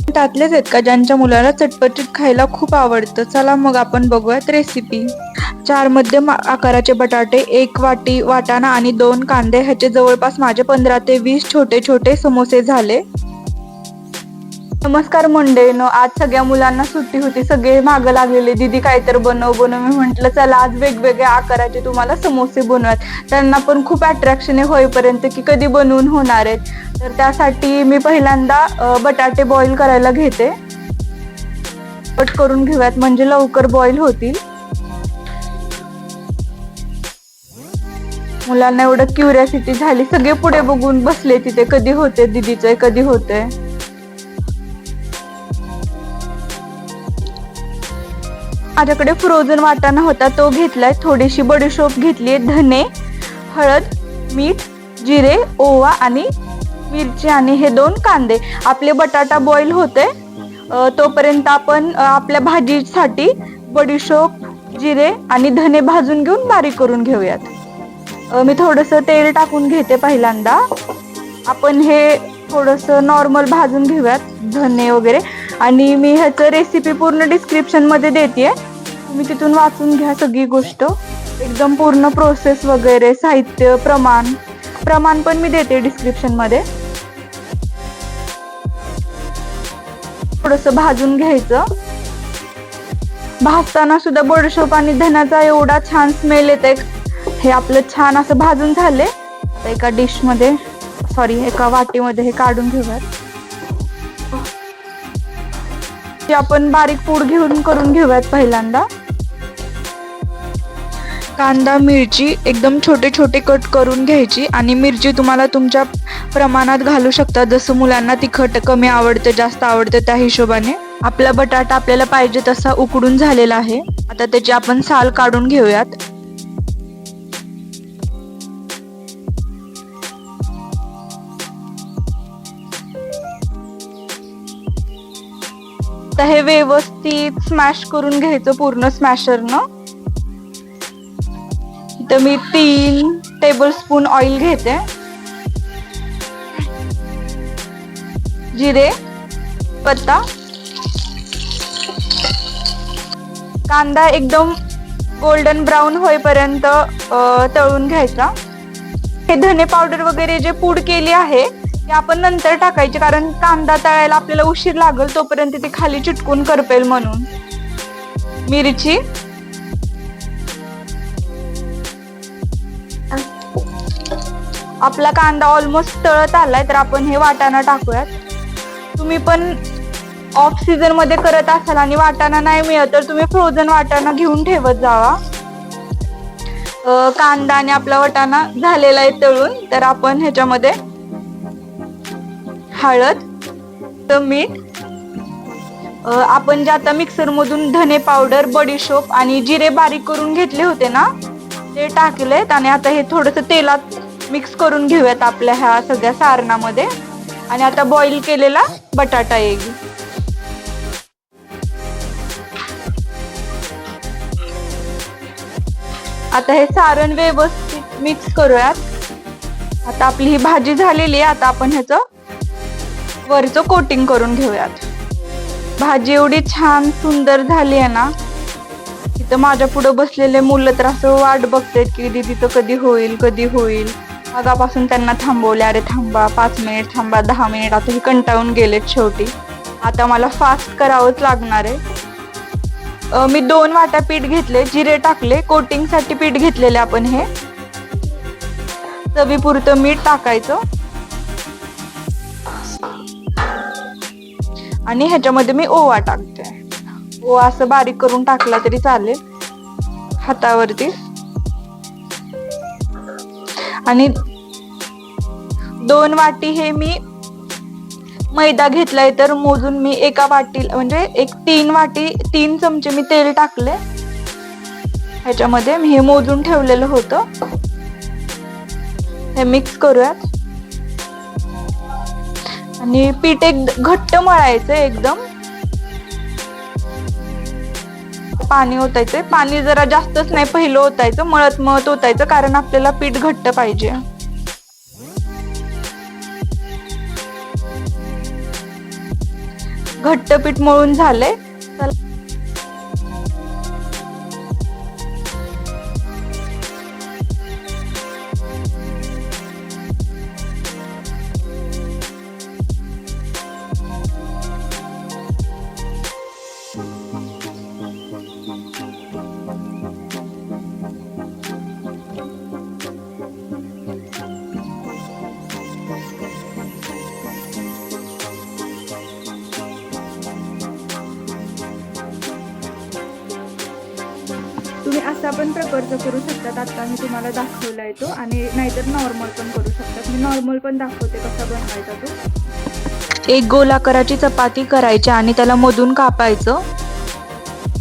त्यातलेच आहेत का ज्यांच्या मुलाला चटपटीत खायला खूप आवडतं. चला मग आपण बघूयात रेसिपी. 4 मध्यम आकाराचे बटाटे, 1 वाटी वाटाणा आणि 2 कांदे, ह्याचे जवळपास माझे 15 ते 20 छोटे छोटे समोसे झाले. नमस्कार मंडळीनो, आज सगळ्या मुलांना सुट्टी होती. सगळे मागं लागलेले, दीदी काय तर बनव बनव. मी म्हंटल चला आज वेगवेगळ्या आकाराचे तुम्हाला समोसे बनवूयात. त्यांना पण खूप अट्रॅक्शन आहे होईपर्यंत की कधी बनवून होणार आहेत. तर त्यासाठी मी पहिल्यांदा बटाटे बॉईल करायला घेते. कट करून घेऊयात म्हणजे लवकर बॉईल होतील. मुलांना एवढं क्युरियोसिटी झाली, सगळे पुढे बघून बसले तिथे, कधी होते दीदीचे, कधी होते. माझ्याकडे फ्रोझन वाटाणा होता तो घेतलाय. थोडीशी बडीशोप घेतली, धने, हळद, मीठ, जिरे, ओवा आणि मिरची आणि हे 2 कांदे. आपले बटाटा बॉईल होते तोपर्यंत आपण आपल्या भाजीसाठी बडीशोप, जिरे आणि धने भाजून घेऊन बारीक करून घेऊयात. मी थोडंसं तेल टाकून घेते पहिल्यांदा. आपण हे थोडंसं नॉर्मल भाजून घेऊयात धने वगैरे. आणि मी ह्याचं रेसिपी पूर्ण डिस्क्रिप्शन मध्ये देते, तुम्ही तिथून वाचून घ्या सगळी गोष्ट, एकदम पूर्ण प्रोसेस वगैरे, साहित्य, प्रमाण पण मी देते डिस्क्रिप्शन मध्ये. थोडंसं भाजून घ्यायचं. भाजताना सुद्धा बडीशोप आणि धन्याचा एवढा छान स्मेल येते. हे आपलं छान असं भाजून झाले. आता एका वाटीमध्ये हे काढून घेऊयात. आपण बारीक पूड करून घेऊयात पहिल्यांदा. कांदा, मिरची एकदम छोटे छोटे कट करून घ्यायची आणि मिरची तुम्हाला तुमच्या प्रमाणात घालू शकता, जसं मुलांना तिखट कमी आवडतं जास्त आवडतं त्या हिशोबाने. आपला बटाटा आपल्याला पाहिजे तसा उकडून झालेला आहे. आता त्याची आपण साल काढून घेऊयात. आता हे व्यवस्थित स्मॅश करून घ्यायचं पूर्ण स्मॅशरनं. इथं मी 3 टेबलस्पून ऑइल घेते. जिरे, पत्ता, कांदा एकदम गोल्डन ब्राऊन होईपर्यंत तळून घ्यायचा. हे धने पावडर वगैरे जे पूड केली आहे ते आपण नंतर टाकायचे, कारण कांदा तळायला आपल्याला उशीर लागेल, तोपर्यंत ती खाली चिटकून करपेल म्हणून. मिरची, आपला कांदा ऑलमोस्ट तळत आलाय तर आपण हे वाटाणा टाकूयात. तुम्ही पण ऑफ सीझन मध्ये करत असाल आणि वाटाणा नाही मिळत तर तुम्ही फ्रोझन वाटाणा घेऊन ठेवत जावा. कांदा आणि आपला वाटाणा झालेला आहे तळून, तर आपण ह्याच्यामध्ये हळद, मीठ, आपण जे आता मिक्सर मधून धने पावडर, बडीशोप आणि जिरे बारीक करून घेतले होते ना ते टाकलेत. आणि आता हे थोडंसं तेलात मिक्स करून घेऊयात आपल्या ह्या सगळ्या सारणामध्ये. आणि आता बॉईल केलेला बटाटा येईल. आता हे सारण व्यवस्थित मिक्स करूयात. आता आपली ही भाजी झालेली आहे. आता आपण ह्याचं वरचं कोटिंग करून घेऊयात. भाजी एवढी छान सुंदर झाली आहे ना, इथं माझ्या पुढे बसलेले मुलं तर असं वाट बघतात की दीदीचं कधी होईल. मगापासून त्यांना थांबवले, अरे थांबा 5 मिनिट थांबा, 10 मिनिट. आता हे कंटाळून गेलेत शेवटी. आता मला फास्ट करावंच लागणार आहे. मी 2 वाट्या पीठ घेतले, जिरे टाकले, कोटिंग साठी पीठ घेतलेले आपण. हे चवीपुरतं मीठ टाकायचं आणि ह्याच्यामध्ये मी ओवा टाकते. ओवा असं बारीक करून टाकला तरी चालेल हातावरती. आणि 2 वाटी हे मी मैदा घेतलाय, तर मोजून मी एका वाटीला म्हणजे 3 चमचे मी तेल टाकले ह्याच्यामध्ये. मी हे मोजून ठेवलेलं होतं. हे मिक्स करूयात आणि पीठ एक घट्ट मळायचं एकदम. पाणी ओतायचं. पाणी जरा जास्तच नाही, पहिलं ओतायचं, मळत ओतायचं, कारण आपल्याला पीठ घट्ट पाहिजे. घट्ट पीठ मळून झाले. तुम्ही असा पण प्रकारचं करू शकतात. आता मी तुम्हाला दाखवलाय तो, आणि नाहीतर नॉर्मल पण करू शकतात. मी नॉर्मल पण दाखवते कसा बनवायचा तो. एक गोल आकाराची चपाती करायची आणि त्याला मधून कापायचं.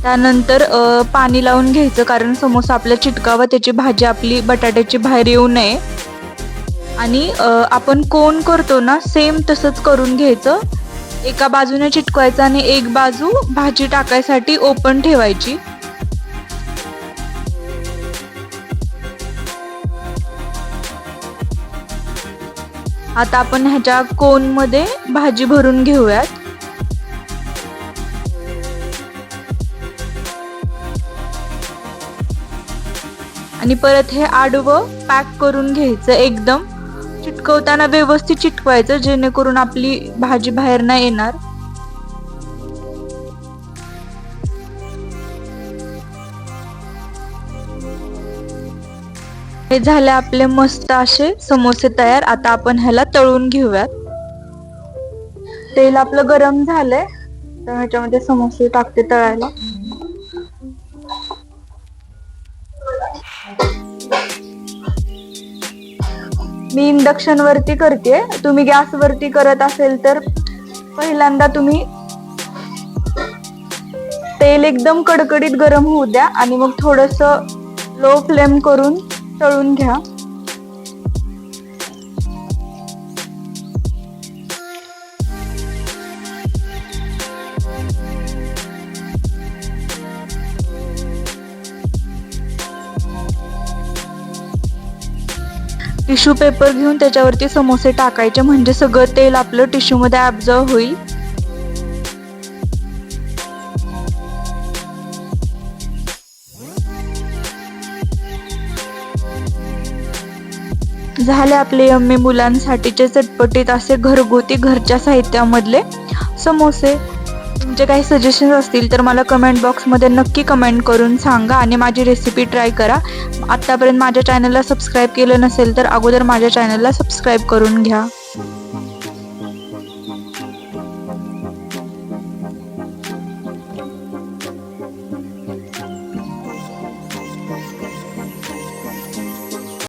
त्यानंतर पाणी लावून घ्यायचं, कारण समोसा आपल्या चिटकावा, त्याची भाजी आपली बटाट्याची बाहेर येऊ नये. आणि आपण कोण करतो ना, सेम तसंच करून घ्यायचं. एका बाजूने चिटकवायचं आणि एक बाजू भाजी टाकायसाठी ओपन ठेवायची. आता आपण ह्याच्या कोन मध्ये भाजी भरून घेऊयात. आणि परत हे आडवं पॅक करून घ्यायचं. एकदम चिटकवताना व्यवस्थित चिटकवायचं, जेणेकरून आपली भाजी बाहेर नाही येणार. हे झाले आपले मस्त असे समोसे तयार. आता आपण ह्याला तळून घेऊयात. तेल आपलं गरम झालंय, तर ह्याच्यामध्ये समोसे टाकते तळायला. मी इंडक्शन वरती करते. तुम्ही गॅस वरती करत असेल तर पहिल्यांदा तुम्ही तेल एकदम कडकडीत गरम होऊ द्या आणि मग थोडस लो फ्लेम करून तळून घ्या. टिश्यू पेपर घेऊन त्याच्यावरती समोसे टाकायचे, म्हणजे सगळं तेल आपलं टिश्यू मध्ये ऍब्झॉर्ब होईल. झाले आपले यम्मी मुलांसाठीचे चटपटीत असे घरगुती घरच्या साहित्यामधले समोसे. तुमचे काही सजेशन असतील तर मला कमेंट बॉक्समध्ये नक्की कमेंट करून सांगा आणि माझी रेसिपी ट्राय करा. आतापर्यंत माझ्या चॅनलला सबस्क्राईब केलं नसेल तर अगोदर माझ्या चॅनलला सबस्क्राईब करून घ्या.